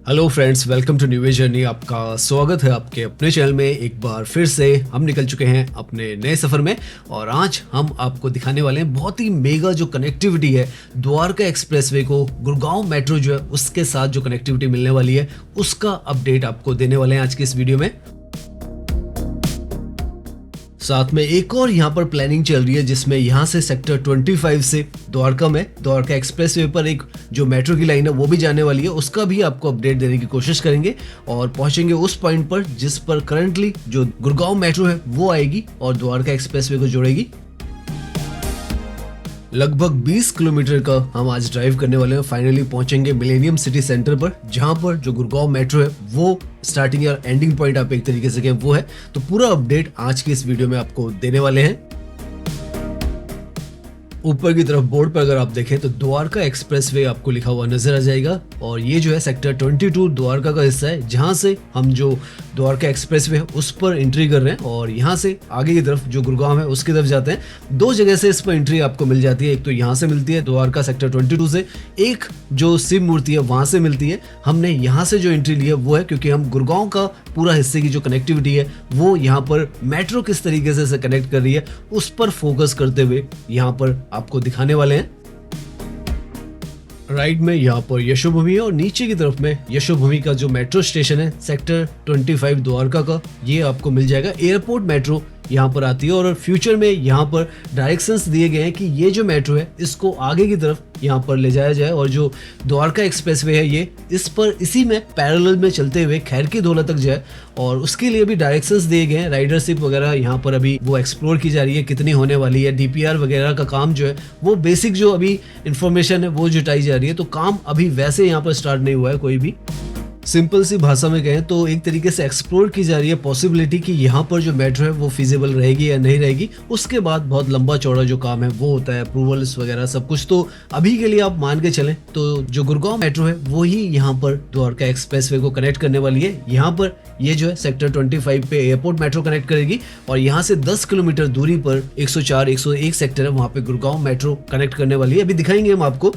Hello friends, welcome to new journey. आपका स्वागत है आपके अपने चैनल में। एक बार फिर से हम निकल चुके हैं अपने नए सफ़र में और आज हम आपको दिखाने वाले हैं बहुत ही मेगा जो कनेक्टिविटी है द्वारका एक्सप्रेसवे को गुड़गांव मेट्रो जो है उसके साथ जो कनेक्टिविटी मिलने वाली है उसका अपडेट आपको देने वाले हैं आज की इस वीडियो में। साथ में एक और यहाँ पर प्लानिंग चल रही है जिसमें यहाँ से सेक्टर 25 से द्वारका में द्वारका एक्सप्रेसवे पर एक जो मेट्रो की लाइन है वो भी जाने वाली है। उसका भी आपको अपडेट देने की कोशिश करेंगे और पहुंचेंगे उस पॉइंट पर जिस पर करंटली जो गुड़गांव मेट्रो है वो आएगी और द्वारका एक्सप्रेसवे को जोड़ेगी। लगभग 20 किलोमीटर का हम आज ड्राइव करने वाले हैं। फाइनली पहुंचेंगे मिलेनियम सिटी सेंटर पर जहां पर जो गुड़गांव मेट्रो है वो स्टार्टिंग या एंडिंग पॉइंट आप एक तरीके से कहें वो है। तो पूरा अपडेट आज की इस वीडियो में आपको देने वाले हैं। ऊपर की तरफ बोर्ड पर अगर आप देखें तो द्वारका एक्सप्रेसवे आपको लिखा हुआ नजर आ जाएगा और ये जो है सेक्टर 22 द्वारका का हिस्सा है जहां से हम जो द्वारका एक्सप्रेसवे है उस पर एंट्री कर रहे हैं और यहां से आगे की तरफ जो गुड़गांव है उसकी तरफ जाते हैं। दो जगह से इस पर एंट्री आपको मिल जाती है, एक तो यहाँ से मिलती है द्वारका सेक्टर 22 से, एक जो शिव मूर्ति है वहां से मिलती है। हमने यहाँ से जो एंट्री ली है वो है क्योंकि हम गुड़गांव का पूरा हिस्से की जो कनेक्टिविटी है वो यहाँ पर मेट्रो किस तरीके से कनेक्ट कर रही है उस पर फोकस करते हुए यहाँ पर आपको दिखाने वाले हैं। राइट में यहाँ पर यशोभूमि है और नीचे की तरफ में यशोभूमि का जो मेट्रो स्टेशन है सेक्टर 25 द्वारका का, ये आपको मिल जाएगा। एयरपोर्ट मेट्रो यहाँ पर आती है और फ्यूचर में यहाँ पर डायरेक्शंस दिए गए हैं कि ये जो मेट्रो है इसको आगे की तरफ यहाँ पर ले जाया जाए और जो द्वारका एक्सप्रेसवे है ये इस पर इसी में पैरेलल में चलते हुए खैर की धौला तक जाए और उसके लिए भी डायरेक्शंस दिए गए हैं। राइडरशिप वगैरह यहाँ पर अभी वो एक्सप्लोर की जा रही है, कितनी होने वाली है, डीपीआर वगैरह का काम जो है वो बेसिक जो अभी इंफॉर्मेशन है वो जुटाई जा रही है। तो काम अभी वैसे यहाँ पर स्टार्ट नहीं हुआ है कोई भी। सिंपल सी भाषा में कहें तो एक तरीके से एक्सप्लोर की जा रही है पॉसिबिलिटी कि यहाँ पर जो मेट्रो है वो फिजिबल रहेगी या नहीं रहेगी। उसके बाद बहुत लंबा चौड़ा जो काम है वो होता है, अप्रूवल्स वगैरह सब कुछ। तो अभी के लिए आप मान के चलें तो जो गुड़गांव मेट्रो है वो ही यहाँ पर द्वारका एक्सप्रेसवे को कनेक्ट करने वाली है। यहाँ पर ये जो है सेक्टर 25 पे एयरपोर्ट मेट्रो कनेक्ट करेगी और यहाँ से 10 किलोमीटर दूरी पर 104, 101 सेक्टर है वहाँ पे गुड़गांव मेट्रो कनेक्ट करने वाली है। अभी दिखाएंगे हम आपको।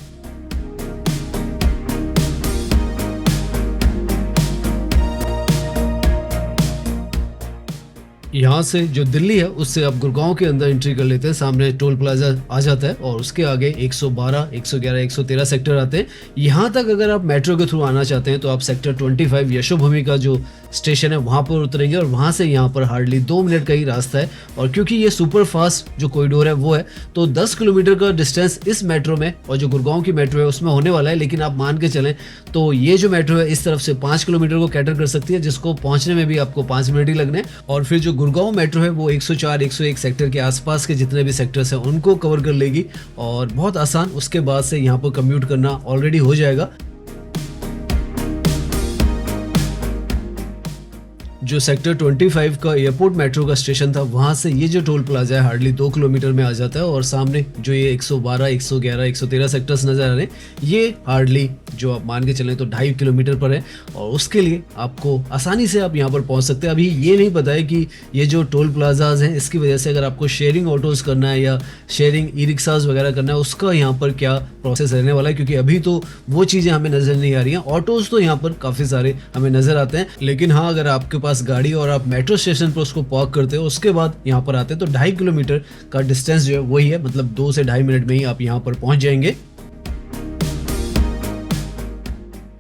यहाँ से जो दिल्ली है उससे आप गुड़गांव के अंदर एंट्री कर लेते हैं, सामने टोल प्लाजा आ जाता है और उसके आगे 112, 111, 113 सेक्टर आते हैं। यहाँ तक अगर आप मेट्रो के थ्रू आना चाहते हैं तो आप सेक्टर 25 यशोभूमि का जो स्टेशन है वहाँ पर उतरेंगे और वहाँ से यहाँ पर हार्डली 2 मिनट का ही रास्ता है। और क्योंकि ये सुपर फास्ट जो कॉरिडोर है वो है तो 10 किलोमीटर का डिस्टेंस इस मेट्रो में और जो गुड़गांव की मेट्रो है उसमें होने वाला है। लेकिन आप मान के चलें तो ये जो मेट्रो है इस तरफ से 5 किलोमीटर को कैटर कर सकती है जिसको पहुंचने में भी आपको 5 मिनट ही लगने और फिर जो गुड़गांव मेट्रो है वो 104, 101 सेक्टर के आसपास के जितने भी सेक्टर्स हैं उनको कवर कर लेगी और बहुत आसान उसके बाद से यहाँ पर कम्यूट करना ऑलरेडी हो जाएगा। जो सेक्टर 25 का एयरपोर्ट मेट्रो का स्टेशन था वहां से ये जो टोल प्लाजा है हार्डली 2 किलोमीटर में आ जाता है और सामने जो ये 112, 111, 113 सेक्टर्स नजर आ रहे हैं ये हार्डली जो आप मान के चलें तो 2.5 किलोमीटर पर है और उसके लिए आपको आसानी से आप यहाँ पर पहुंच सकते हैं। अभी ये नहीं पता है कि ये जो टोल प्लाजाज हैं इसकी वजह से अगर आपको शेयरिंग ऑटोज करना है या शेयरिंग ई रिक्शाज वगैरह करना है उसका यहाँ पर क्या प्रोसेस रहने वाला है, क्योंकि अभी तो वो चीज़ें हमें नजर नहीं आ रही हैं। ऑटोज तो यहाँ पर काफ़ी सारे हमें नजर आते हैं, लेकिन हाँ अगर आपके पास गाड़ी और आप मेट्रो स्टेशन पर उसको पार्क करते हो उसके बाद यहाँ पर आते हैं तो 2.5 किलोमीटर का डिस्टेंस जो है वही है, मतलब 2 से 2.5 मिनट में ही आप यहाँ पर पहुंच जाएंगे।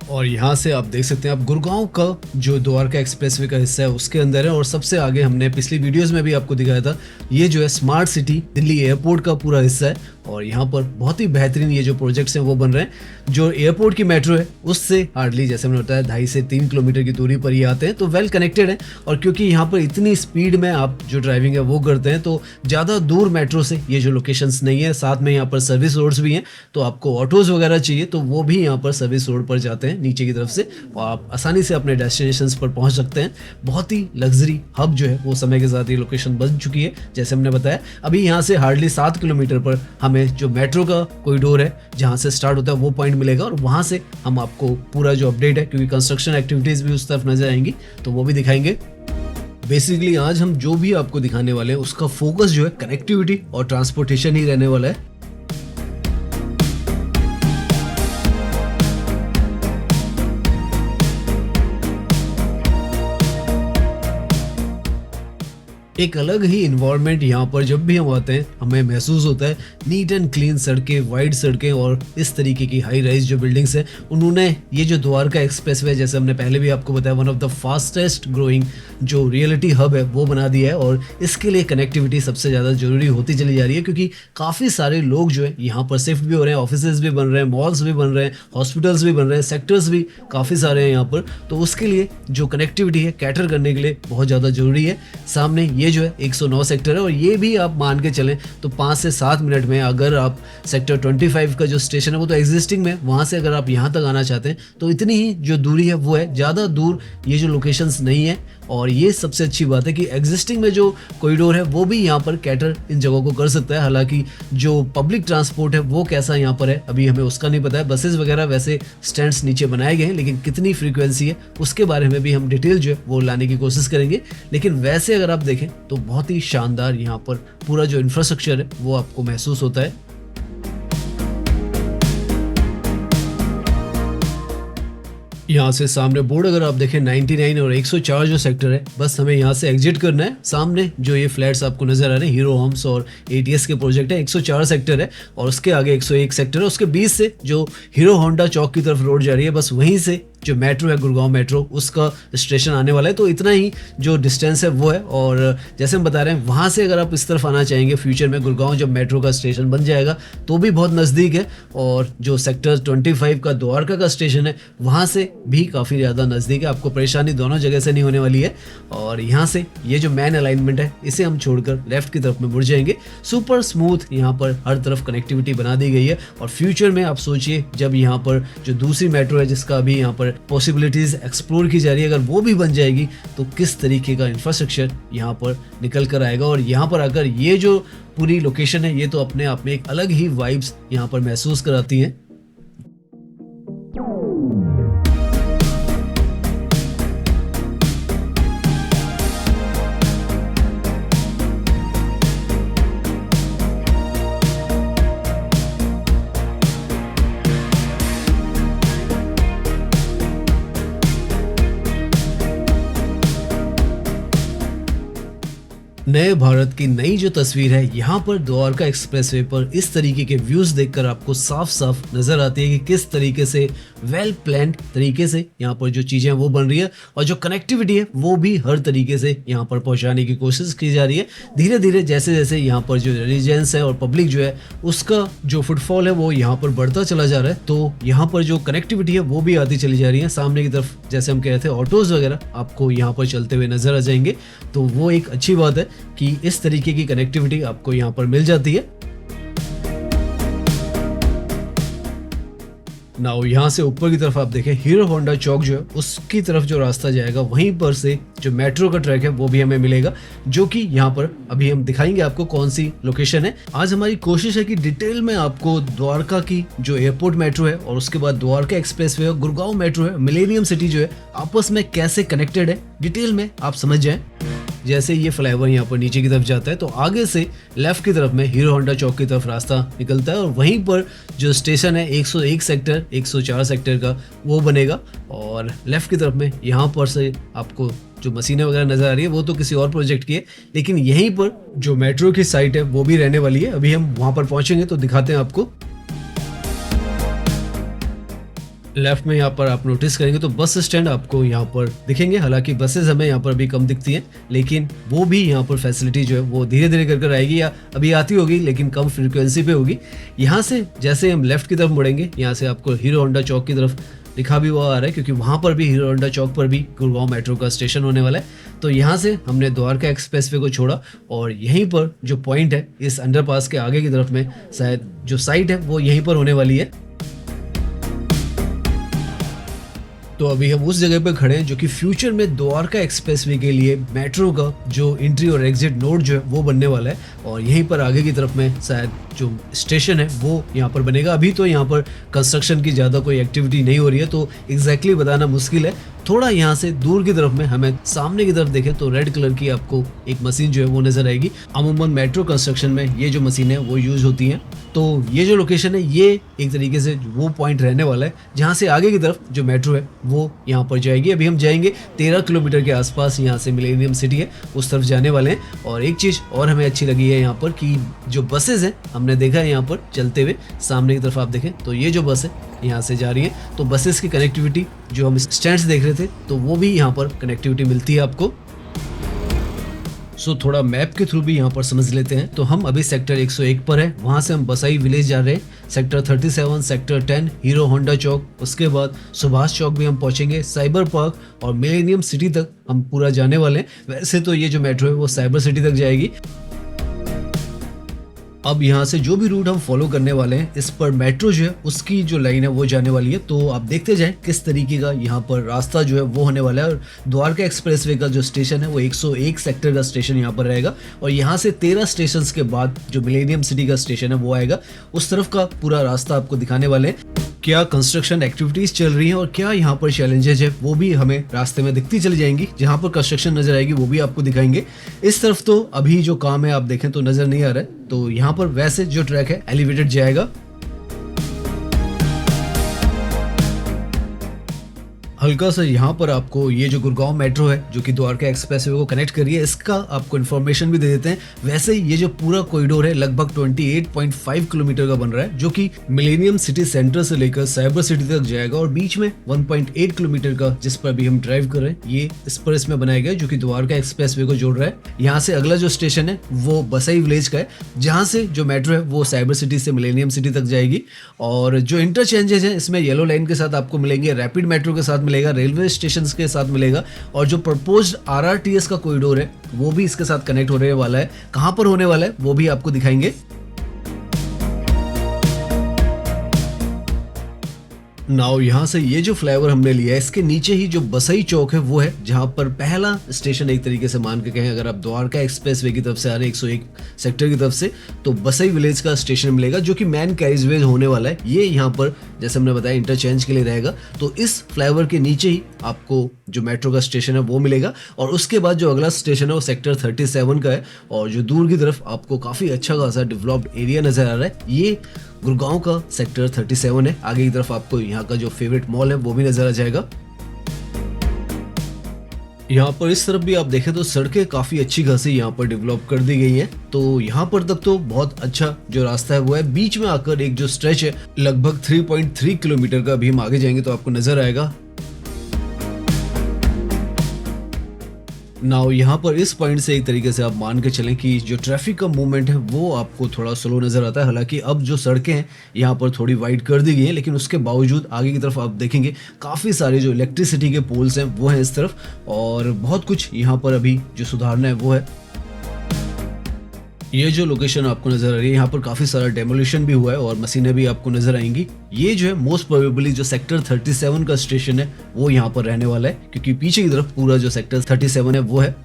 और यहाँ से आप देख सकते हैं आप गुड़गांव का जो द्वारका एक्सप्रेसवे का हिस्सा है उसके अंदर है और सबसे आगे हमने पिछली वीडियोस में भी आपको दिखाया था ये जो है स्मार्ट सिटी दिल्ली एयरपोर्ट का पूरा हिस्सा है और यहाँ पर बहुत ही बेहतरीन ये जो प्रोजेक्ट्स हैं वो बन रहे हैं। जो एयरपोर्ट की मेट्रो है उससे हार्डली जैसे मैंने बताया 2.5 से 3 किलोमीटर की दूरी पर ये आते हैं तो वेल कनेक्टेड है। और क्योंकि यहाँ पर इतनी स्पीड में आप जो ड्राइविंग है वो करते हैं तो ज़्यादा दूर मेट्रो से ये जो लोकेशंस नहीं है, साथ में यहाँ पर सर्विस रोड्स भी हैं तो आपको ऑटोज़ वगैरह चाहिए तो वो भी यहाँ पर सर्विस रोड पर जाते हैं नीचे की तरफ से और आप आसानी से अपने डेस्टिनेशंस पर पहुँच सकते हैं। बहुत ही लग्जरी हब जो है वो समय के साथ ये लोकेशन बन चुकी है जैसे हमने बताया। अभी यहाँ से हार्डली 7 किलोमीटर पर हमें जो मेट्रो का कॉरिडोर है जहां से स्टार्ट होता है वो पॉइंट मिलेगा और वहां से हम आपको पूरा जो अपडेट है, क्योंकि कंस्ट्रक्शन एक्टिविटीज भी उस तरफ नजर आएंगी तो वो भी दिखाएंगे। बेसिकली आज हम जो भी आपको दिखाने वाले हैं उसका फोकस जो है कनेक्टिविटी और ट्रांसपोर्टेशन ही रहने वाला है। एक अलग ही इन्वायरमेंट यहाँ पर जब भी हम आते हैं हमें महसूस होता है। नीट एंड क्लीन सड़कें, वाइड सड़कें और इस तरीके की हाई राइज जो बिल्डिंग्स हैं, उन्होंने ये जो द्वारका एक्सप्रेसवे, जैसे हमने पहले भी आपको बताया, one of the fastest growing जो रियलिटी हब है वो बना दिया है। और इसके लिए कनेक्टिविटी सबसे ज़्यादा जरूरी होती चली जा रही है, क्योंकि काफ़ी सारे लोग जो है यहाँ पर शिफ्ट भी हो रहे हैं, ऑफिसेज भी बन रहे हैं, मॉल्स भी बन रहे हैं, हॉस्पिटल्स भी बन रहे हैं, सेक्टर्स भी काफ़ी सारे हैं यहाँ पर। तो उसके लिए जो कनेक्टिविटी है कैटर करने के लिए बहुत ज़्यादा जरूरी है। सामने ये जो है 109 सेक्टर है, और ये भी आप मान के चलें तो 5 से 7 मिनट में अगर आप सेक्टर 25 का जो स्टेशन है वो तो एग्जिस्टिंग में, वहाँ से अगर आप यहाँ तक आना चाहते हैं तो इतनी ही जो दूरी है वो है, ज़्यादा दूर ये जो लोकेशंस नहीं है। और ये सबसे अच्छी बात है कि एग्जिस्टिंग में जो कॉरिडोर है वो भी यहाँ पर कैटर इन जगहों को कर सकता है। हालांकि जो पब्लिक ट्रांसपोर्ट है वो कैसा यहाँ पर है अभी हमें उसका नहीं पता है। बसेस वगैरह वैसे स्टैंड्स नीचे बनाए गए हैं, लेकिन कितनी फ्रीक्वेंसी है उसके बारे में भी हम डिटेल जो है वो लाने की कोशिश करेंगे। लेकिन वैसे अगर आप देखें तो बहुत ही शानदार यहाँ पर पूरा जो इंफ्रास्ट्रक्चर है वो आपको महसूस होता है। यहाँ से सामने बोर्ड अगर आप देखें 99 और 104 जो सेक्टर है, बस हमें यहाँ से एग्जिट करना है। सामने जो ये फ्लैट्स आपको नजर आ रहे हैं हीरो होम्स और एटीएस के प्रोजेक्ट है, 104 सेक्टर है और उसके आगे 101 सेक्टर है। उसके बीच से जो हीरो होंडा चौक की तरफ रोड जा रही है, बस वहीं से जो मेट्रो है गुड़गांव मेट्रो उसका स्टेशन आने वाला है। तो इतना ही जो डिस्टेंस है वो है। और जैसे हम बता रहे हैं वहाँ से अगर आप इस तरफ आना चाहेंगे फ्यूचर में, गुड़गांव जब मेट्रो का स्टेशन बन जाएगा तो भी बहुत नज़दीक है। और जो सेक्टर 25 का द्वारका का स्टेशन है वहाँ से भी काफ़ी ज़्यादा नज़दीक है। आपको परेशानी दोनों जगह से नहीं होने वाली है। और यहाँ से ये जो मेन अलाइनमेंट है इसे हम छोड़कर लेफ्ट की तरफ में मुड़ जाएंगे। सुपर स्मूथ यहाँ पर हर तरफ कनेक्टिविटी बना दी गई है। और फ्यूचर में आप सोचिए जब यहाँ पर जो दूसरी मेट्रो है जिसका अभी यहाँ पर पॉसिबिलिटीज एक्सप्लोर की जा रही है, अगर वो भी बन जाएगी तो किस तरीके का इंफ्रास्ट्रक्चर यहाँ पर निकल कर आएगा। और यहाँ पर आकर ये जो पूरी लोकेशन है ये तो अपने आप में एक अलग ही वाइब्स यहाँ पर महसूस कराती हैं। नए भारत की नई जो तस्वीर है यहाँ पर द्वारका एक्सप्रेसवे पर इस तरीके के व्यूज देखकर आपको साफ साफ नजर आती है कि किस तरीके से वेल प्लान्ड तरीके से यहाँ पर जो चीजें वो बन रही है और जो कनेक्टिविटी है वो भी हर तरीके से यहाँ पर पहुँचाने की कोशिश की जा रही है। धीरे धीरे जैसे जैसे यहाँ पर जो रेजिडेंस है और पब्लिक जो है उसका जो फुटफॉल है वो यहाँ पर बढ़ता चला जा रहा है, तो यहाँ पर जो कनेक्टिविटी है वो भी आती चली जा रही है। सामने की तरफ जैसे हम कह रहे थे ऑटोज वगैरह आपको यहाँ पर चलते हुए नजर आ जाएंगे, तो वो एक अच्छी बात है कि इस तरीके की कनेक्टिविटी आपको यहाँ पर मिल जाती है। नाउ यहाँ से ऊपर की तरफ आप देखें हीरो होंडा चौक जो है उसकी तरफ जो रास्ता जाएगा वहीं पर से जो मेट्रो का ट्रैक है वो भी हमें मिलेगा, जो कि यहाँ पर अभी हम दिखाएंगे आपको कौन सी लोकेशन है। आज हमारी कोशिश है कि डिटेल में आपको द्वारका की जो एयरपोर्ट मेट्रो है और उसके बाद द्वारका एक्सप्रेसवे है, गुड़गांव मेट्रो है, मिलेनियम सिटी जो है आपस में कैसे कनेक्टेड है डिटेल में आप समझ जाएं। जैसे ये फ्लाईओवर यहाँ पर नीचे की तरफ जाता है तो आगे से लेफ्ट की तरफ में हीरो होंडा चौक की तरफ रास्ता निकलता है और वहीं पर जो स्टेशन है 101 सेक्टर 104 सेक्टर का वो बनेगा। और लेफ्ट की तरफ में यहाँ पर से आपको जो मशीनें वगैरह नजर आ रही है वो तो किसी और प्रोजेक्ट की है, लेकिन यहीं पर जो मेट्रो की साइट है वो भी रहने वाली है। अभी हम वहाँ पर पहुँचेंगे तो दिखाते हैं आपको। लेफ्ट में यहाँ पर आप नोटिस करेंगे तो बस स्टैंड आपको यहाँ पर दिखेंगे। हालांकि बसेस हमें यहाँ पर अभी कम दिखती हैं, लेकिन वो भी यहाँ पर फैसिलिटी जो है वो धीरे धीरे कर आएगी या अभी आती होगी लेकिन कम फ्रीक्वेंसी पे होगी। यहाँ से जैसे हम लेफ्ट की तरफ मुड़ेंगे यहाँ से आपको हीरो होंडा चौक की तरफ लिखा भी हुआ आ रहा है, क्योंकि वहाँ पर भी हीरो होंडा चौक पर भी गुड़गांव मेट्रो का स्टेशन होने वाला है। तो यहाँ से हमने द्वारका एक्सप्रेसवे को छोड़ा और यहीं पर जो पॉइंट है इस अंडरपास के आगे की तरफ में शायद जो साइट है वो यहीं पर होने वाली है। तो अभी हम उस जगह पर खड़े हैं जो कि फ्यूचर में द्वारका एक्सप्रेसवे के लिए मेट्रो का जो एंट्री और एग्जिट नोड जो है वो बनने वाला है। और यहीं पर आगे की तरफ में शायद जो स्टेशन है वो यहाँ पर बनेगा। अभी तो यहाँ पर कंस्ट्रक्शन की ज़्यादा कोई एक्टिविटी नहीं हो रही है, तो एग्जैक्टली बताना मुश्किल है। थोड़ा यहाँ से दूर की तरफ में हमें सामने की तरफ देखें तो रेड कलर की आपको एक मशीन जो है वो नजर आएगी। अमूमन मेट्रो कंस्ट्रक्शन में ये जो मशीन है वो यूज होती हैं। तो ये जो लोकेशन है ये एक तरीके से वो पॉइंट रहने वाला है जहाँ से आगे की तरफ जो मेट्रो है वो यहाँ पर जाएगी। अभी हम जाएंगे 13 किलोमीटर के आसपास, यहाँ से मिलेनियम सिटी है उस तरफ जाने वाले हैं। और एक चीज़ और हमें अच्छी लगी है यहाँ पर कि जो बसेज हैं हमने देखा है यहाँ पर चलते हुए, सामने की तरफ आप देखें तो ये जो बस है यहाँ से जा रही है। तो बसेस की कनेक्टिविटी जो हम स्टैंड्स देख रहे थे तो वो भी यहाँ पर कनेक्टिविटी मिलती है आपको। सो थोड़ा मैप के थ्रू भी यहाँ पर समझ लेते हैं। तो हम अभी सेक्टर 101 पर है, वहाँ से हम बसाई विलेज जा रहे हैं। सेक्टर 37, सेक्टर 10, हीरो होंडा चौक, उसके बाद सुभाष चौक भी हम पहुंचेंगे, साइबर पार्क और मिलेनियम सिटी तक हम पूरा जाने वाले हैं। वैसे तो ये जो मेट्रो है वो साइबर सिटी तक जाएगी। अब यहाँ से जो भी रूट हम फॉलो करने वाले हैं इस पर मेट्रो जो है उसकी जो लाइन है वो जाने वाली है। तो आप देखते जाएं किस तरीके का यहाँ पर रास्ता जो है वो होने वाला है। और द्वारका एक्सप्रेसवे का जो स्टेशन है वो 101 सेक्टर का स्टेशन यहाँ पर रहेगा और यहाँ से 13 स्टेशन के बाद जो मिलेनियम सिटी का स्टेशन है वो आएगा। उस तरफ का पूरा रास्ता आपको दिखाने वाले हैं। क्या कंस्ट्रक्शन एक्टिविटीज चल रही हैं और क्या यहाँ पर चैलेंजेस है वो भी हमें रास्ते में दिखती चली जाएंगी। जहाँ पर कंस्ट्रक्शन नजर आएगी वो भी आपको दिखाएंगे। इस तरफ तो अभी जो काम है आप देखें तो नजर नहीं आ रहा है। तो यहाँ पर वैसे जो ट्रैक है एलिवेटेड जाएगा। हल्का सा यहाँ पर आपको ये जो गुड़गांव मेट्रो है जो कि द्वारका एक्सप्रेसवे को कनेक्ट कर रही है इसका आपको इन्फॉर्मेशन भी दे देते हैं। वैसे ये जो पूरा कॉरिडोर है लगभग 28.5 किलोमीटर का बन रहा है जो कि मिलेनियम सिटी सेंटर से लेकर साइबर सिटी तक जाएगा और बीच में 1.8 किलोमीटर का जिस पर अभी हम ड्राइव कर रहे हैं ये इस पर इसमें बनाया गया जो कि द्वारका एक्सप्रेसवे को जोड़ रहा है। यहाँ से अगला जो स्टेशन है वो बसाई विलेज का है जहाँ से जो मेट्रो है वो साइबर सिटी से मिलेनियम सिटी तक जाएगी। और जो इंटरचेंजेस है इसमें येलो लाइन के साथ आपको मिलेंगे, रैपिड मेट्रो के साथ मिलेगा, रेलवे स्टेशन के साथ मिलेगा और जो प्रपोज्ड आरआरटीएस का कॉरिडोर है वो भी इसके साथ कनेक्ट होने वाला है। कहां पर होने वाला है वो भी आपको दिखाएंगे। नाउ यहाँ से ये जो फ्लाईओवर हमने लिया है इसके नीचे ही जो बसई चौक है वो है जहाँ पर पहला स्टेशन एक तरीके से मान के कहें अगर आप द्वारका एक्सप्रेसवे की तरफ से आ रहे 101 सेक्टर की तरफ से तो बसई विलेज का स्टेशन मिलेगा जो कि मैन कैरिजवे होने वाला है। ये यहाँ पर जैसे हमने बताया इंटरचेंज के लिए रहेगा। तो इस फ्लाईओवर के नीचे ही आपको जो मेट्रो का स्टेशन है वो मिलेगा और उसके बाद जो अगला स्टेशन है वो सेक्टर 37 का है। और जो दूर की तरफ आपको काफी अच्छा खासा डेवलप्ड एरिया नजर आ रहा है ये गुड़गांव का सेक्टर 37 है। आगे की तरफ आपको यहाँ का जो फेवरेट मॉल है वो भी नजर आ जाएगा। यहाँ पर इस तरफ भी आप देखें तो सड़कें काफी अच्छी खासी यहाँ पर डेवलप कर दी गई हैं। तो यहाँ पर तक तो बहुत अच्छा जो रास्ता है वो है। बीच में आकर एक जो स्ट्रेच है लगभग 3.3 किलोमीटर का, अभी हम आगे जाएंगे तो आपको नजर आएगा। नाउ यहाँ पर इस पॉइंट से एक तरीके से आप मान के चलें कि जो ट्रैफिक का मूवमेंट है वो आपको थोड़ा स्लो नजर आता है। हालांकि अब जो सड़कें हैं यहाँ पर थोड़ी वाइड कर दी गई हैं लेकिन उसके बावजूद आगे की तरफ आप देखेंगे काफ़ी सारे जो इलेक्ट्रिसिटी के पोल्स हैं वो हैं इस तरफ और बहुत कुछ यहाँ पर अभी जो सुधारना है वो है। ये जो लोकेशन आपको नजर आ रही है यहाँ पर काफी सारा डेमोलिशन भी हुआ है और मशीनें भी आपको नजर आएंगी। ये जो है मोस्ट प्रोबेबली जो सेक्टर 37 का स्टेशन है वो यहाँ पर रहने वाला है क्योंकि पीछे की तरफ पूरा जो सेक्टर 37 है वो है।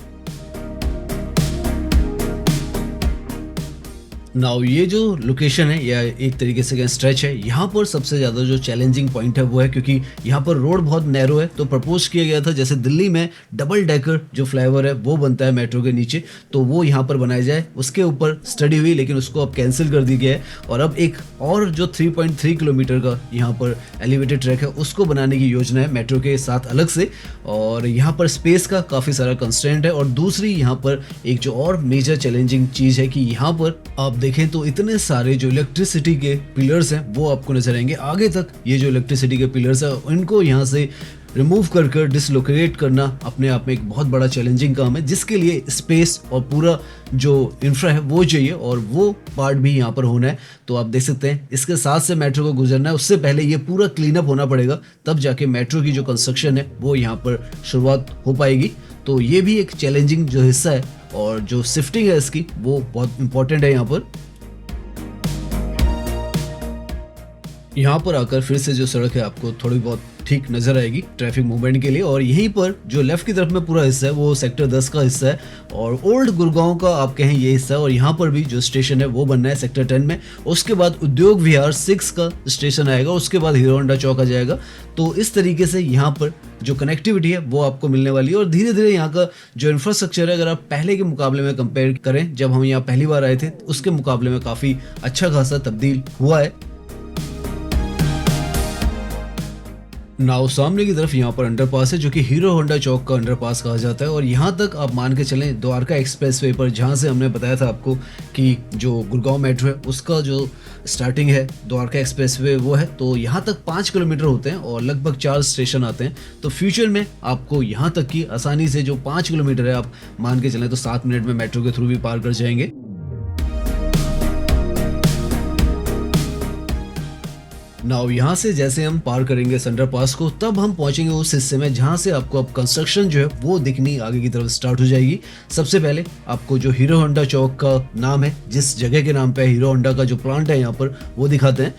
नाउ ये जो लोकेशन है या एक तरीके से स्ट्रेच है यहाँ पर सबसे ज़्यादा जो चैलेंजिंग पॉइंट है वो है क्योंकि यहाँ पर रोड बहुत नैरो है। तो प्रपोज किया गया था जैसे दिल्ली में डबल डेकर जो फ्लाईओवर है वो बनता है मेट्रो के नीचे तो वो यहाँ पर बनाया जाए, उसके ऊपर स्टडी हुई लेकिन उसको अब कैंसिल कर दी गया है। और अब एक और जो 3.3 किलोमीटर का यहाँ पर एलिवेटेड ट्रैक है उसको बनाने की योजना है मेट्रो के साथ अलग से। और यहाँ पर स्पेस का काफ़ी सारा कंस्ट्रेंट है। और दूसरी यहाँ पर एक जो और मेजर चैलेंजिंग चीज़ है कि यहाँ पर आप देखें तो इतने सारे जो इलेक्ट्रिसिटी के पिलर्स हैं वो आपको नजर आएंगे आगे तक। ये जो इलेक्ट्रिसिटी के पिलर्स हैं उनको यहाँ से रिमूव कर डिसलोकेट करना अपने आप में एक बहुत बड़ा चैलेंजिंग काम है जिसके लिए स्पेस और पूरा जो इंफ्रा है वो चाहिए और वो पार्ट भी यहाँ पर होना है। तो आप देख सकते हैं इसके साथ से मेट्रो को गुजरना है, उससे पहले ये पूरा क्लीन अप होना पड़ेगा तब जाके मेट्रो की जो कंस्ट्रक्शन है वो यहाँ पर शुरुआत हो पाएगी। तो ये भी एक चैलेंजिंग जो हिस्सा है और जो शिफ्टिंग है इसकी वो बहुत इंपॉर्टेंट है यहाँ पर। यहाँ पर आकर फिर से जो सड़क है आपको थोड़ी बहुत ठीक नजर आएगी ट्रैफिक मूवमेंट के लिए, और यहीं पर जो लेफ्ट की तरफ में पूरा हिस्सा है वो सेक्टर 10 का हिस्सा है और ओल्ड गुड़गांव का आप कहें ये हिस्सा है। और यहाँ पर भी जो स्टेशन है वो बनना है सेक्टर 10 में। उसके बाद उद्योग विहार 6 का स्टेशन आएगा, उसके बाद हीरो होंडा चौक आ जाएगा। तो इस तरीके से यहाँ पर जो कनेक्टिविटी है वो आपको मिलने वाली है और धीरे धीरे यहाँ का जो इंफ्रास्ट्रक्चर है, अगर आप पहले के मुकाबले में कंपेयर करें, जब हम यहाँ पहली बार आए थे उसके मुकाबले में काफ़ी अच्छा खासा तब्दील हुआ है। नाउ सामने की तरफ यहाँ पर अंडरपास है जो कि हीरो होंडा चौक का अंडरपास कहा जाता है और यहाँ तक आप मान के चलें द्वारका एक्सप्रेसवे पर, जहाँ से हमने बताया था आपको कि जो गुड़गांव मेट्रो है उसका जो स्टार्टिंग है द्वारका एक्सप्रेसवे वो है, तो यहाँ तक 5 किलोमीटर होते हैं और लगभग 4 स्टेशन आते हैं। तो फ्यूचर में आपको यहाँ तक की आसानी से जो 5 किलोमीटर है आप मान के चलें तो 7 मिनट में मेट्रो के थ्रू भी पार कर जाएंगे। नाउ यहाँ से जैसे हम पार करेंगे अंडरपास को, तब हम पहुंचेंगे उस हिस्से में जहाँ से आपको अब कंस्ट्रक्शन जो है वो दिखनी आगे की तरफ स्टार्ट हो जाएगी। सबसे पहले आपको जो हीरो होंडा चौक का नाम है, जिस जगह के नाम पे हीरो होंडा का जो प्लांट है यहाँ पर, वो दिखाते हैं।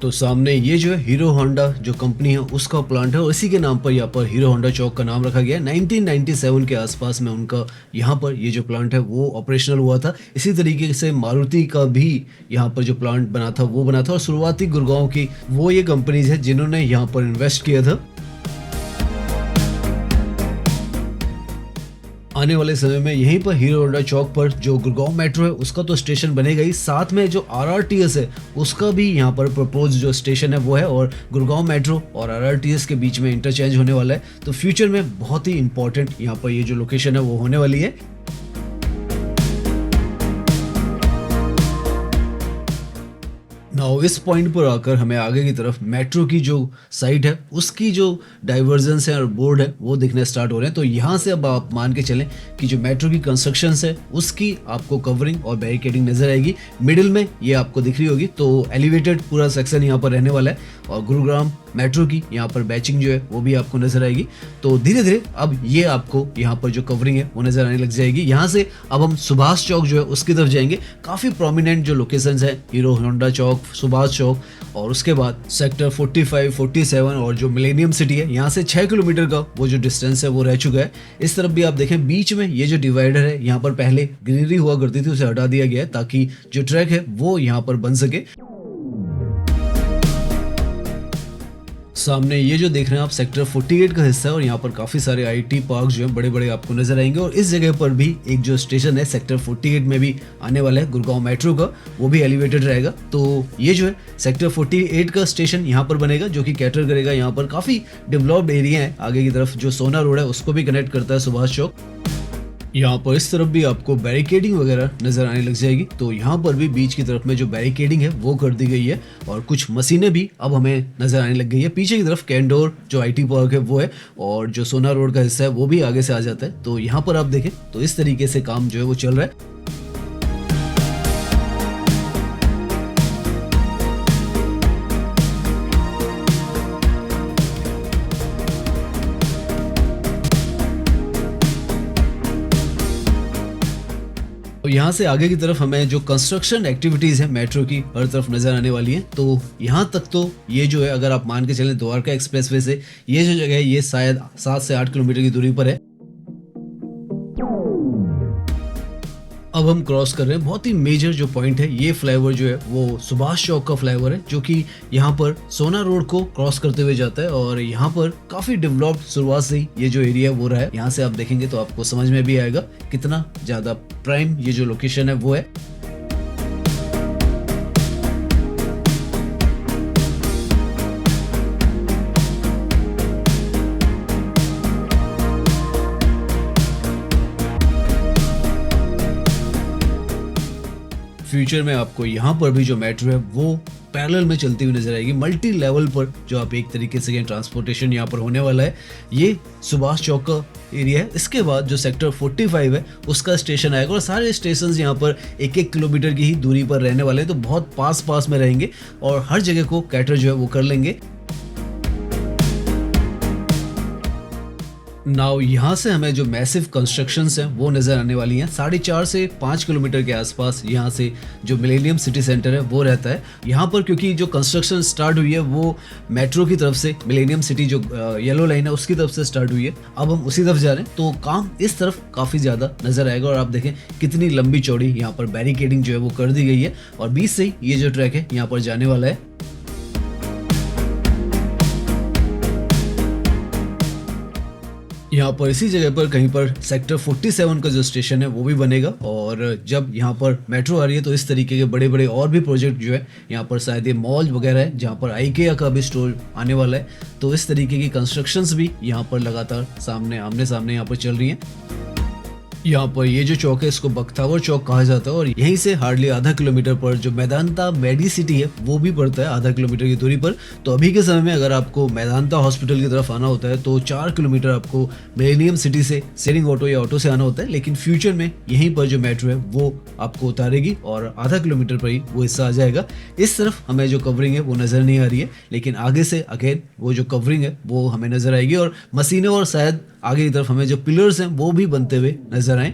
तो सामने ये जो है हीरो होंडा जो कंपनी है उसका प्लांट है और इसी के नाम पर यहाँ पर हीरो होंडा चौक का नाम रखा गया है। 1997 के आसपास में उनका यहाँ पर ये जो प्लांट है वो ऑपरेशनल हुआ था। इसी तरीके से मारुति का भी यहाँ पर जो प्लांट बना था वो बना था और शुरुआती गुड़गांव की वो ये कंपनीज है जिन्होंने यहाँ पर इन्वेस्ट किया था। आने वाले समय में यहीं पर हीरो होंडा चौक पर जो गुड़गांव मेट्रो है उसका तो स्टेशन बनेगा ही, साथ में जो आरआरटीएस है उसका भी यहाँ पर प्रपोज जो स्टेशन है वो है और गुड़गांव मेट्रो और आरआरटीएस के बीच में इंटरचेंज होने वाला है। तो फ्यूचर में बहुत ही इंपॉर्टेंट यहाँ पर ये जो लोकेशन है वो होने वाली है। नाउ इस पॉइंट पर आकर हमें आगे की तरफ मेट्रो की जो साइड है उसकी जो डाइवर्जेंस है और बोर्ड है वो दिखने स्टार्ट हो रहे हैं। तो यहाँ से अब आप मान के चलें कि जो मेट्रो की कंस्ट्रक्शन है उसकी आपको कवरिंग और बैरिकेडिंग नजर आएगी। मिडिल में ये आपको दिख रही होगी, तो एलिवेटेड पूरा सेक्शन यहाँ पर रहने वाला है और गुरुग्राम मेट्रो की यहाँ पर बैचिंग जो है वो भी आपको नजर आएगी। तो धीरे धीरे अब ये आपको यहाँ पर जो कवरिंग है वो नजर आने लग जाएगी। यहाँ से अब हम सुभाष चौक जो है उसकी तरफ जाएंगे। काफी प्रोमिनेंट जो लोकेशंस है, हीरो होंडा चौक, सुभाष चौक और उसके बाद सेक्टर 45, 47 और जो मिलेनियम सिटी है, यहाँ से 6 किलोमीटर का वो जो डिस्टेंस है वो रह चुका है। इस तरफ भी आप देखें बीच में ये जो डिवाइडर है, यहाँ पर पहले ग्रीनरी हुआ करती थी, उसे हटा दिया गया है ताकि जो ट्रैक है वो यहाँ पर बन सके। सामने ये जो देख रहे हैं आप सेक्टर 48 का हिस्सा है और यहाँ पर काफी सारे आईटी पार्क जो है बड़े बड़े आपको नजर आएंगे और इस जगह पर भी एक जो स्टेशन है सेक्टर 48 में भी आने वाला है गुड़गांव मेट्रो का, वो भी एलिवेटेड रहेगा। तो ये जो है सेक्टर 48 का स्टेशन यहाँ पर बनेगा जो कि कैटर करेगा यहाँ पर काफी डेवलप्ड एरिया है। आगे की तरफ जो सोना रोड है उसको भी कनेक्ट करता है सुभाष चौक। यहाँ पर इस तरफ भी आपको बैरिकेडिंग वगैरह नजर आने लग जाएगी। तो यहाँ पर भी बीच की तरफ में जो बैरिकेडिंग है वो कर दी गई है और कुछ मशीनें भी अब हमें नजर आने लग गई है। पीछे की तरफ कैंडोर जो आईटी पार्क है वो है और जो सोना रोड का हिस्सा है वो भी आगे से आ जाता है। तो यहाँ पर आप देखें तो इस तरीके से काम जो है वो चल रहा है। तो यहाँ से आगे की तरफ हमें जो कंस्ट्रक्शन एक्टिविटीज है मेट्रो की हर तरफ नजर आने वाली है। तो यहाँ तक तो ये जो है अगर आप मान के चलें द्वारका एक्सप्रेसवे से ये जो जगह है ये शायद 7 से 8 किलोमीटर की दूरी पर है। अब हम क्रॉस कर रहे हैं बहुत ही मेजर जो पॉइंट है, ये फ्लाईओवर जो है वो सुभाष चौक का फ्लाईओवर है जो कि यहाँ पर सोना रोड को क्रॉस करते हुए जाता है और यहाँ पर काफी डेवलप्ड शुरुआत से ही ये जो एरिया वो रहा है। यहाँ से आप देखेंगे तो आपको समझ में भी आएगा कितना ज्यादा प्राइम ये जो लोकेशन है वो है। फ्यूचर में आपको यहाँ पर भी जो मेट्रो है वो पैरेलल में चलती हुई नजर आएगी, मल्टी लेवल पर जो आप एक तरीके से ट्रांसपोर्टेशन यहाँ पर होने वाला है। ये सुभाष चौक का एरिया है। इसके बाद जो सेक्टर 45 है उसका स्टेशन आएगा और सारे स्टेशन यहाँ पर 1-1 किलोमीटर की ही दूरी पर रहने वाले हैं, तो बहुत पास में रहेंगे और हर जगह को कैटर जो है वो कर लेंगे। नाउ यहाँ से हमें जो मैसिव कंस्ट्रक्शंस हैं वो नज़र आने वाली हैं। 4.5 से 5 किलोमीटर के आसपास यहाँ से जो मिलेनियम सिटी सेंटर है वो रहता है। यहाँ पर क्योंकि जो कंस्ट्रक्शन स्टार्ट हुई है वो मेट्रो की तरफ से, मिलेनियम सिटी जो येलो लाइन है उसकी तरफ से स्टार्ट हुई है। अब हम उसी तरफ जा रहे हैं तो काम इस तरफ काफ़ी ज़्यादा नज़र आएगा। और आप देखें कितनी लंबी चौड़ी यहाँ पर बैरिकेडिंग जो है वो कर दी गई है और बीच से ही ये जो ट्रैक है यहाँ पर जाने वाला है। यहाँ पर इसी जगह पर कहीं पर सेक्टर 47 का जो स्टेशन है वो भी बनेगा। और जब यहाँ पर मेट्रो आ रही है तो इस तरीके के बड़े बड़े और भी प्रोजेक्ट जो है यहाँ पर शायद ये मॉल वगैरह है जहाँ पर आईकेआ का भी स्टोर आने वाला है। तो इस तरीके की कंस्ट्रक्शंस भी यहाँ पर लगातार आमने सामने यहाँ पर चल रही हैं। यहाँ पर ये जो चौक है इसको बख्तावर चौक कहा जाता है और यहीं से हार्डली आधा किलोमीटर पर जो मेदांता मेडी सिटी है वो भी पड़ता है, आधा किलोमीटर की दूरी पर। तो अभी के समय में अगर आपको मेदांता हॉस्पिटल की तरफ आना होता है तो 4 किलोमीटर आपको मिलेनियम सिटी से शेयरिंग ऑटो या ऑटो से आना होता है। लेकिन फ्यूचर में यहीं पर जो मेट्रो है वो आपको उतारेगी और आधा किलोमीटर पर ही वो हिस्सा आ जाएगा। इस तरफ हमें जो कवरिंग है वो नज़र नहीं आ रही है, लेकिन आगे से अगेन वो जो कवरिंग है वो हमें नज़र आएगी और मशीनें और शायद आगे की तरफ हमें जो पिलर्स हैं वो भी बनते हुए नजर आए।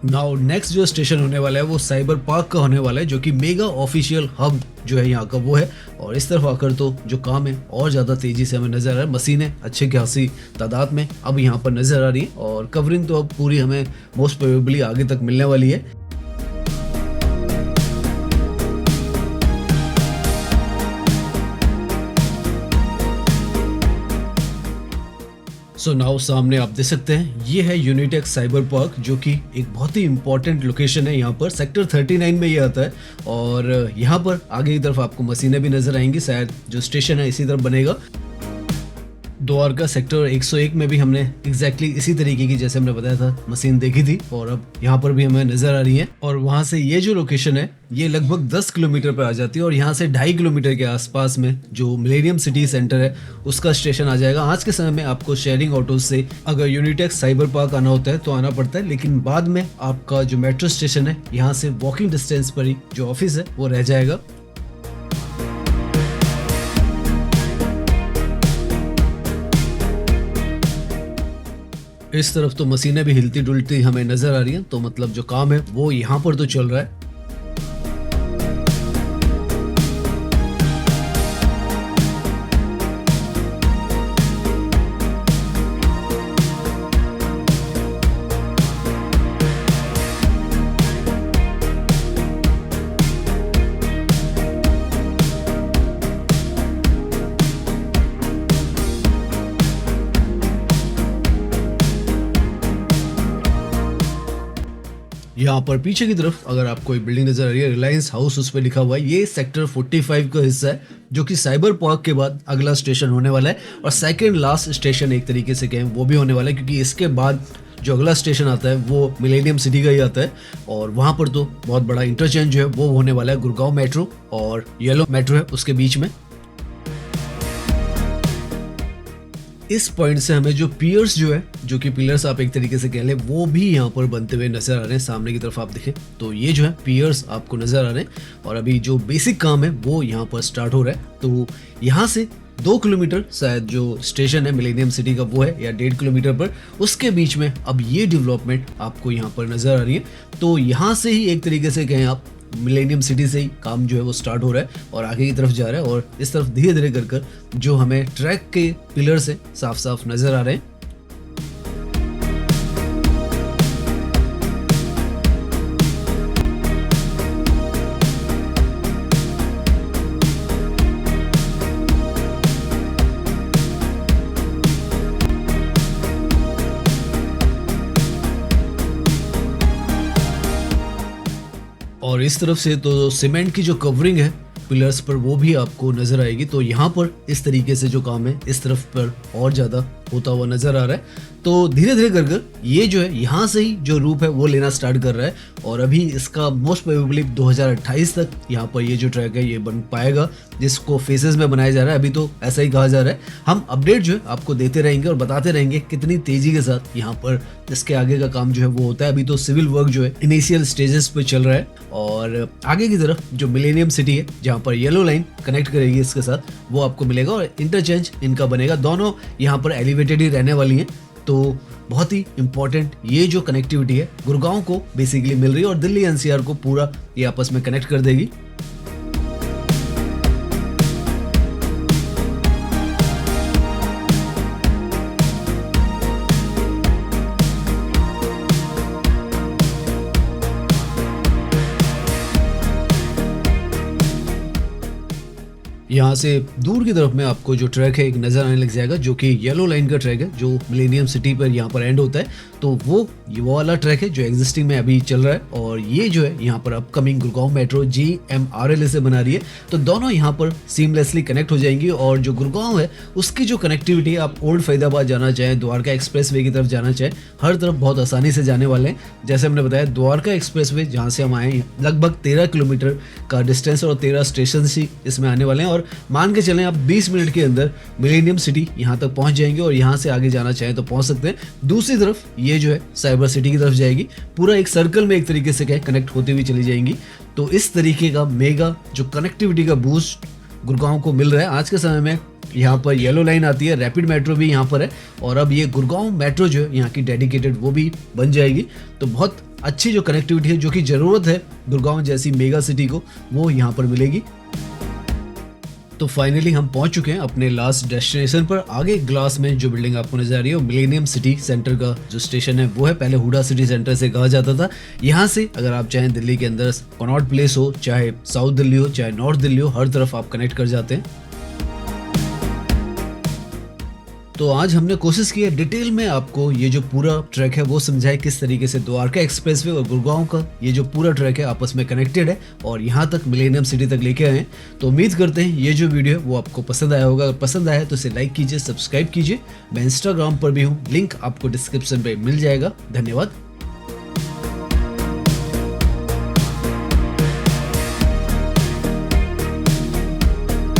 नाउ नेक्स्ट जो स्टेशन होने वाला है वो साइबर पार्क का होने वाला है, जो कि मेगा ऑफिशियल हब जो है यहाँ का वो है। और इस तरफ आकर तो जो काम है और ज़्यादा तेज़ी से हमें नज़र आ रहा है। मशीनें अच्छी खासी तादाद में अब यहाँ पर नज़र आ रही हैं और कवरिंग तो अब पूरी हमें मोस्ट प्रोबेबली आगे तक मिलने वाली है। सो नाउ सामने आप देख सकते हैं ये है यूनिटेक्स साइबर पार्क, जो कि एक बहुत ही इंपॉर्टेंट लोकेशन है। यहाँ पर सेक्टर 39 में ये आता है और यहाँ पर आगे की तरफ आपको मशीनें भी नजर आएंगी। शायद जो स्टेशन है इसी तरफ बनेगा। द्वारका सेक्टर 101 में भी हमने एग्जैक्टली इसी तरीके की, जैसे हमने बताया था, मशीन देखी थी और अब यहाँ पर भी हमें नजर आ रही है। और वहाँ से ये जो लोकेशन है ये लगभग 10 किलोमीटर पर आ जाती है और यहाँ से 2.5 किलोमीटर के आसपास में जो मिलेनियम सिटी सेंटर है उसका स्टेशन आ जाएगा। आज के समय में आपको शेयरिंग ऑटो से अगर यूनिटेक्स साइबर पार्क आना होता है तो आना पड़ता है, लेकिन बाद में आपका जो मेट्रो स्टेशन है यहाँ से वॉकिंग डिस्टेंस पर ही जो ऑफिस है वो रह जाएगा। इस तरफ तो मशीनें भी हिलती डुलती हमें नजर आ रही हैं, तो मतलब जो काम है वो यहाँ पर तो चल रहा है। यहाँ पर पीछे की तरफ अगर आपको एक बिल्डिंग नजर आ रही है, रिलायंस हाउस उस पर लिखा हुआ है, ये सेक्टर 45 का हिस्सा है, जो कि साइबर पार्क के बाद अगला स्टेशन होने वाला है और सेकंड लास्ट स्टेशन एक तरीके से कहें वो भी होने वाला है, क्योंकि इसके बाद जो अगला स्टेशन आता है वो मिलेनियम सिटी का ही आता है और वहाँ पर तो बहुत बड़ा इंटरचेंज जो है वो होने वाला है गुड़गांव मेट्रो और येलो मेट्रो है उसके बीच में। इस पॉइंट से हमें जो पियर्स जो है, जो कि पिलर्स आप एक तरीके से कह लें, वो भी यहाँ पर बनते हुए नजर आ रहे हैं। सामने की तरफ आप देखें तो ये जो है पियर्स आपको नजर आ रहे हैं और अभी जो बेसिक काम है वो यहाँ पर स्टार्ट हो रहा है। तो यहाँ से 2 किलोमीटर शायद जो स्टेशन है मिलेनियम सिटी का वो है, या 1.5 किलोमीटर पर, उसके बीच में अब ये डेवलपमेंट आपको यहाँ पर नजर आ रही है। तो यहाँ से ही एक तरीके से कहें आप मिलेनियम सिटी से ही काम जो है वो स्टार्ट हो रहा है और आगे की तरफ जा रहा है और इस तरफ धीरे धीरे कर जो हमें ट्रैक के पिलर से साफ साफ नजर आ रहे हैं। और इस तरफ से तो सीमेंट की जो कवरिंग है पिलर्स पर वो भी आपको नजर आएगी। तो यहाँ पर इस तरीके से जो काम है इस तरफ पर और ज़्यादा होता हुआ नजर आ रहा है। तो धीरे धीरे कर कर ये जो है यहाँ से ही जो रूप है वो लेना स्टार्ट कर रहा है और अभी इसका मोस्ट प्रोबेबली 2028 तक यहाँ पर ये जो ट्रैक है ये बन पाएगा, जिसको फेजेस में बनाया जा रहा है। अभी तो ऐसा ही कहा जा रहा है। हम अपडेट जो है आपको देते रहेंगे और बताते रहेंगे कितनी तेजी के साथ यहाँ पर इसके आगे का काम जो है वो होता है। अभी तो सिविल वर्क जो है इनिशियल स्टेजेस पे चल रहा है और आगे की तरफ जो मिलेनियम सिटी है जहाँ पर येलो लाइन कनेक्ट करेगी इसके साथ वो आपको मिलेगा और इंटरचेंज इनका बनेगा। दोनों यहाँ पर एलिवेटेड ही रहने वाली हैं, तो बहुत ही इंपॉर्टेंट ये जो कनेक्टिविटी है गुड़गांव को बेसिकली मिल रही है और दिल्ली एनसीआर को पूरा ये आपस में कनेक्ट कर देगी। यहाँ से दूर की तरफ में आपको जो ट्रैक है एक नज़र आने लग जाएगा, जो कि येलो लाइन का ट्रैक है जो मिलेनियम सिटी पर यहाँ पर एंड होता है। तो वो वाला ट्रैक है जो एग्जिस्टिंग में अभी चल रहा है और ये जो है यहाँ पर अपकमिंग गुड़गांव मेट्रो GMRL से बना रही है। तो दोनों यहाँ पर सीमलेसली कनेक्ट हो जाएंगी और जो गुड़गांव है उसकी जो कनेक्टिविटी है, आप ओल्ड फरीदाबाद जाना चाहें, द्वारका एक्सप्रेस वे की तरफ जाना चाहें, हर तरफ बहुत आसानी से जाने वाले हैं। जैसे हमने बताया द्वारका एक्सप्रेस वे जहाँ से हम आए हैं लगभग 13 किलोमीटर का डिस्टेंस और 13 स्टेशन ही इसमें आने वाले हैं और मान के चलें आप 20 मिनट के अंदर मिलेनियम सिटी यहाँ तक पहुँच जाएंगे और यहाँ से आगे जाना चाहें तो पहुँच सकते हैं। दूसरी तरफ ये जो है साइबर सिटी की तरफ जाएगी, पूरा एक सर्कल में एक तरीके से कनेक्ट होती हुई चली जाएंगी। तो इस तरीके का मेगा जो कनेक्टिविटी का बूस्ट गुड़गांव को मिल रहा है आज के समय में। यहाँ पर येलो लाइन आती है, रैपिड मेट्रो भी यहाँ पर है और अब ये गुड़गांव मेट्रो जो है यहाँ की डेडिकेटेड वो भी बन जाएगी। तो बहुत अच्छी जो कनेक्टिविटी है जो कि ज़रूरत है गुड़गांव जैसी मेगा सिटी को, वो यहाँ पर मिलेगी। तो फाइनली हम पहुंच चुके हैं अपने लास्ट डेस्टिनेशन पर। आगे ग्लास में जो बिल्डिंग आपको नजर आ रही है मिलेनियम सिटी सेंटर का जो स्टेशन है वो है, पहले हुडा सिटी सेंटर से कहा जाता था। यहाँ से अगर आप चाहें दिल्ली के अंदर कनॉट प्लेस हो, चाहे साउथ दिल्ली हो, चाहे नॉर्थ दिल्ली हो, हर तरफ आप कनेक्ट कर जाते हैं। तो आज हमने कोशिश की है डिटेल में आपको ये जो पूरा ट्रैक है वो समझाए किस तरीके से द्वारका एक्सप्रेसवे और गुड़गांव का ये जो पूरा ट्रैक है आपस में कनेक्टेड है और यहाँ तक मिलेनियम सिटी तक लेके आए हैं। तो उम्मीद करते हैं ये जो वीडियो है वो आपको पसंद आया होगा। अगर पसंद आया तो इसे लाइक कीजिए, सब्सक्राइब कीजिए। मैं इंस्टाग्राम पर भी हूँ, लिंक आपको डिस्क्रिप्शन पे मिल जाएगा। धन्यवाद।